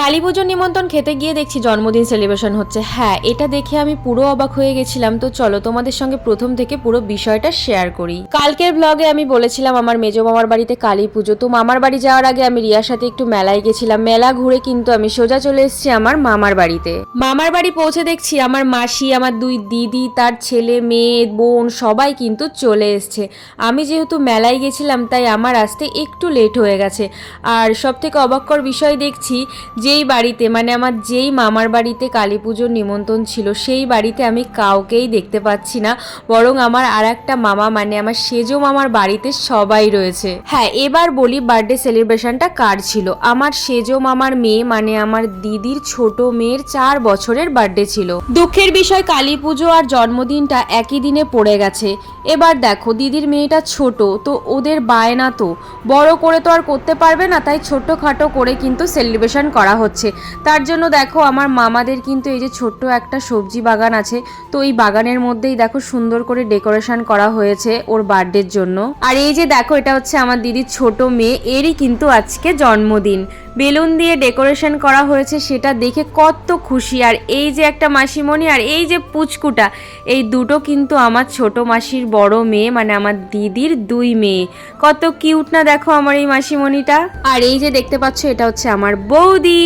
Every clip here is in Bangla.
কালী পুজোর নিমন্ত্রণ খেতে গিয়ে দেখছি জন্মদিন সেলিব্রেশন হচ্ছে। হ্যাঁ, এটা দেখে আমি পুরো অবাক হয়ে গেছিলাম। তো চলো তোমাদের সঙ্গে প্রথম থেকে পুরো বিষয়টা শেয়ার করি। কালকের ব্লগে আমি বলেছিলাম আমার মেজো মামার বাড়িতে কালী পুজো। তো মামার বাড়ি যাওয়ার আগে আমি রিয়ার সাথে একটু মেলায় গেছিলাম। মেলা ঘুরে কিন্তু আমি সোজা চলে এসেছি আমার মামার বাড়িতে। মামার বাড়ি পৌঁছে দেখছি আমার মাসি, আমার দুই দিদি, তার ছেলে, মেয়ে, বোন সবাই কিন্তু চলে এসছে। আমি যেহেতু মেলায় গেছিলাম তাই আমার আসতে একটু লেট হয়ে গেছে। আর সব থেকে অবাককর বিষয় দেখছি, যেই বাড়িতে মানে আমার যেই মামার বাড়িতে কালী পুজোর নিমন্ত্রণ ছিল সেই বাড়িতে আমি কাউকেই দেখতে পাচ্ছি না, বরং আমার আর একটা মামা মানে আমার সেজো মামার বাড়িতে সবাই রয়েছে। হ্যাঁ, এবার বলি বার্থডে সেলিব্রেশনটা কার ছিল। আমার সেজো মামার মেয়ে মানে আমার দিদির ছোট মেয়ের 4 বছরের বার্থডে ছিল। দুঃখের বিষয় কালী পুজো আর জন্মদিনটা একই দিনে পড়ে গেছে। এবার দেখো দিদির মেয়েটা ছোট, তো ওদের বায়না তো বড় করে তো আর করতে পারবে না, তাই ছোট্টখাটো করে কিন্তু সেলিব্রেশন করা হচ্ছে। তার জন্য দেখো আমার মামাদের কিন্তু এই যে ছোট্ট একটা সবজি বাগান আছে, তো এই বাগানের মধ্যেই দেখো সুন্দর করে ডেকোরেশন করা হয়েছে ওর বার্থডের জন্য। আর এই যে দেখো এটা হচ্ছে আমার দিদির ছোট মেয়ে, এরই কিন্তু আজকে জন্মদিন। বেলুন দিয়ে ডেকোরেশন করা হয়েছে, সেটা দেখে কত খুশি। আর এই যে একটা মাসিমণি আর এই যে পুচকুটা, এই দুটো কিন্তু আমার ছোট মাসির বড় মেয়ে মানে আমার দিদির 2 মেয়ে। কত কিউট না দেখো আমার এই মাসিমণিটা। আর এই যে দেখতে পাচ্ছ এটা হচ্ছে আমার বৌদি।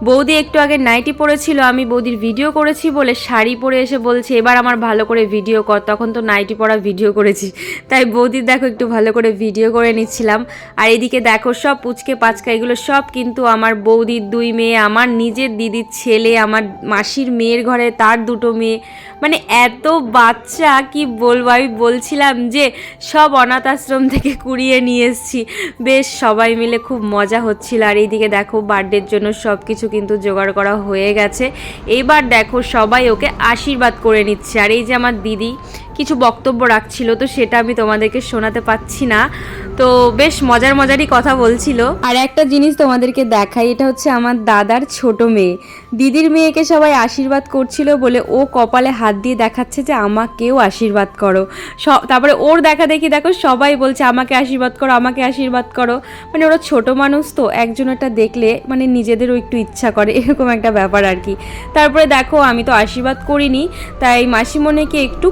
বৌদি একটু আগে নাইটি পরেছিল, আমি বৌদির ভিডিও করেছি বলে শাড়ি পরে এসে বলছে এবার আমার ভালো করে ভিডিও কর। তখন তো নাইটি পরা ভিডিও করেছি, তাই বৌদির দেখো একটু ভালো করে ভিডিও করে নিচ্ছিলাম। আর এদিকে দেখো সব পুচকে পাচকা এগুলো সব কিন্তু আমার বৌদির 2 মেয়ে, আমার নিজের দিদির ছেলে, আমার মাসির মেয়ের ঘরে তার 2 মেয়ে, মানে এত বাচ্চা কি বলবো। আমি বলছিলাম যে সব অনাথ আশ্রম থেকে কুড়িয়ে নিয়ে এসেছি। বেশ সবাই মিলে খুব মজা হচ্ছিল। আর এইদিকে দেখো বার্থডের জন্য সব কিছু কিন্তু জোগাড় করা হয়ে গেছে। এবার দেখো সবাই ওকে আশীর্বাদ করে নিচ্ছে। আর এই যে আমার দিদি কিছু বক্তব্য রাখছিল, তো সেটা আমি তোমাদেরকে শোনাতে পাচ্ছি না। তো বেশ মজারই কথা বলছিল। আর একটা জিনিস তোমাদেরকে দেখাই, এটা হচ্ছে আমার দাদার ছোট মেয়ে। দিদির মেয়েকে সবাই আশীর্বাদ করছিল বলে ও কপালে হাত দিয়ে দেখাচ্ছে যে আমাকেও আশীর্বাদ করো। তারপরে ওর দেখা দেখি দেখো সবাই বলছে আমাকে আশীর্বাদ করো, আমাকে আশীর্বাদ করো। মানে ওরা ছোট মানুষ তো একজনেরটা দেখলে মানে নিজেদেরও একটু ইচ্ছা করে, এরকম একটা ব্যাপার আর কি। তারপরে দেখো আমি তো আশীর্বাদ করিনি, তাই মাসিমণিকে একটু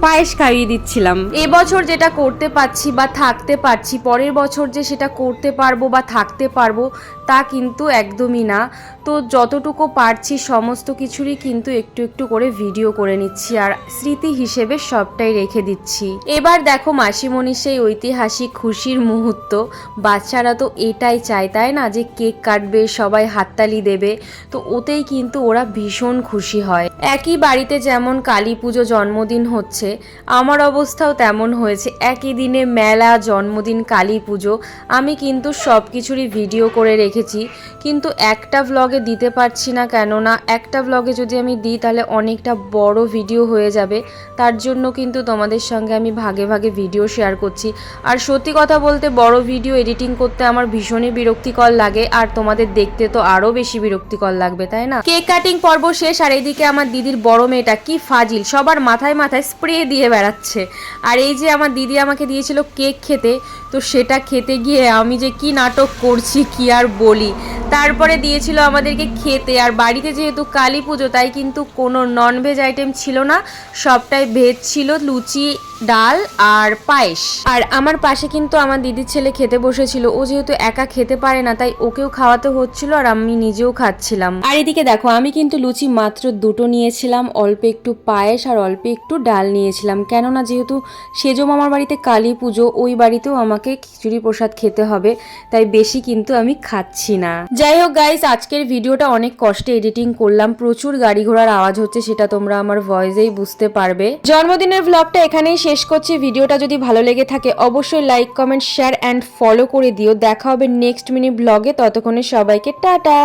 পায়েস খাইয়ে দিচ্ছিলাম। এবছর যেটা করতে পারছি বা থাকতে পারছি, পরের বছর যে সেটা করতে পারবো বা থাকতে পারবো তা কিন্তু একদমই না। তো যতটুকু পারছি সমস্ত কিছুরই কিন্তু একটু একটু করে ভিডিও করে নিচ্ছি আর স্মৃতি হিসেবে সবটাই রেখে দিচ্ছি। এবার দেখো মাসিমণির সেই ঐতিহাসিক খুশির মুহূর্ত। বাচ্চারা তো এটাই চায় তাই না, যে কেক কাটবে, সবাই হাততালি দেবে, তো ওতেই কিন্তু ওরা ভীষণ খুশি হয়। একই বাড়িতে যেমন কালী পুজো জন্মদিন হচ্ছে, আমার অবস্থাও তেমন হয়েছে। একই দিনে মেলা, জন্মদিন, কালী পুজো। আমি কিন্তু সব কিছুরই ভিডিও করে রেখেছি, কিন্তু একটা ব্লগে দিতে পারছি না। কেননা একটা ব্লগে যদি আমি দিই তাহলে অনেকটা বড় ভিডিও হয়ে যাবে। তার জন্য কিন্তু তোমাদের সঙ্গে আমি ভাগে ভাগে ভিডিও শেয়ার করছি। আর সত্যি কথা বলতে বড় ভিডিও এডিটিং করতে আমার ভীষণই বিরক্তিকর লাগে, আর তোমাদের দেখতে তো আরও বেশি বিরক্তিকর লাগবে, তাই না? কেক কাটিং পর্ব শেষ। আর এইদিকে আমার দিদির বড় মেয়েটা কি ফাজিল, সবার মাথায় মাথায় স্প্রে দিয়ে বেড়াচ্ছে। আর এই যে আমার দিদি আমাকে দিয়েছিল কেক খেতে, তো সেটা খেতে গিয়ে আমি যে কি নাটক করছি কি আর বলি। তারপরে দিয়েছিল আমাদেরকে খেতে। আর বাড়িতে যেহেতু কালী পুজো তাই কিন্তু কোনো ননভেজ আইটেম ছিল না, সবটাই ভেজ ছিল, লুচি, ডাল আর পায়েস। আর আমার পাশে কিন্তু আমার দিদির ছেলে খেতে বসেছিল। ও যেহেতু একা খেতে পারে না তাই ওকেও খাওয়াতে হচ্ছিল আর আমি নিজেও খাচ্ছিলাম। আর এদিকে দেখো আমি কিন্তু লুচি মাত্র 2টো নিয়েছিলাম, অল্প একটু পায়েস আর অল্প একটু ডাল নিয়েছিলাম। কেননা যেহেতু সেজো মামার বাড়িতে কালী পুজো, ওই বাড়িতেও আমাকে খিচুড়ি প্রসাদ খেতে হবে, তাই বেশি কিন্তু আমি খাচ্ছি না। যাই হোক গাইস, আজকের ভিডিওটা অনেক কষ্টে এডিটিং করলাম। প্রচুর গাড়ি ঘোড়ার আওয়াজ হচ্ছে, সেটা তোমরা আমার ভয়েসেই বুঝতে পারবে। জন্মদিনের ভ্লগটা এখানেই শেষ করছি। ভিডিওটা যদি ভালো লেগে থাকে অবশ্যই like, comment, share and follow করে দিও। দেখা হবে নেক্সট মিনি ভ্লগে। ততক্ষণে সবাইকে টাটা।